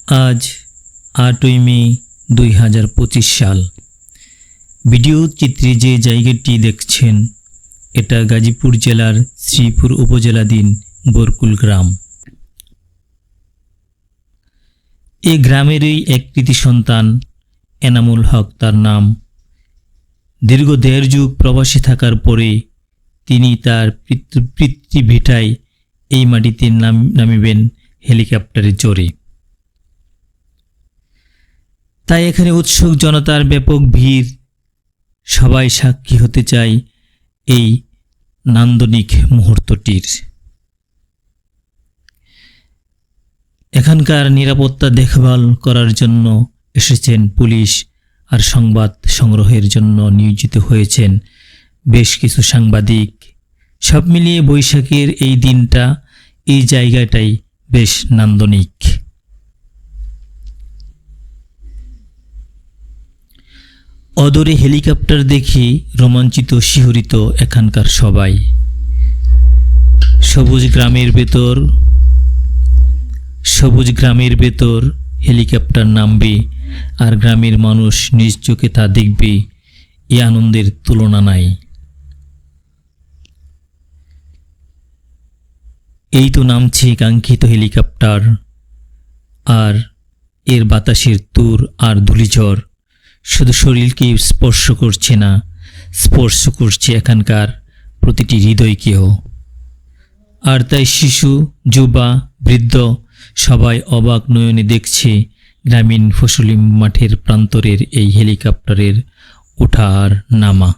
আজ ৮ই মে ২০২৫ সাল। ভিডিও চিত্রে যে জায়গাটি দেখছেন এটা গাজীপুর জেলার শ্রীপুর উপজেলাধীন বরকুল গ্রাম। এই গ্রামেরই এক কৃতি সন্তান এনামুল হক তার নাম। দীর্ঘ ১.৫ যুগ প্রবাসী থাকার পরে তিনি তার পিতৃভিটায় এই মাটিতে নামিবেন হেলিকপ্টারে চড়ে। তাই এখানে উৎসুক জনতার ব্যাপক ভিড়। সবাই সাক্ষী হতে চায় এই নান্দনিক মুহূর্তটির। এখানকার নিরাপত্তা দেখভাল করার জন্য এসেছেন পুলিশ, আর সংবাদ সংগ্রহের জন্য নিয়োজিত হয়েছেন বেশ কিছু সাংবাদিক। সব মিলিয়ে বৈশাখের এই দিনটা, এই জায়গাটাই বেশ নান্দনিক। অদূরে হেলিকপ্টার দেখে রোমাঞ্চিত শিহরিত এখানকার সবাই। সবুজ গ্রামের ভেতর হেলিকপ্টার নামবে আর গ্রামের মানুষ নিজ চোখে তা দেখবে। এই আনন্দের তুলনা নাই। এই তো নামছে কাঙ্ক্ষিত হেলিকপ্টার, আর এর বাতাসের তুর আর ধূলিঝড় শুধু শরীরকে স্পর্শ করছে না, স্পর্শ করছে এখানকার প্রতিটি হৃদয়কেও। আর তাই শিশু, যুবা, বৃদ্ধ সবাই অবাক নয়নে দেখছে গ্রামীণ ফসলি মাঠের প্রান্তরের এই হেলিকপ্টারের ওঠা আর নামা।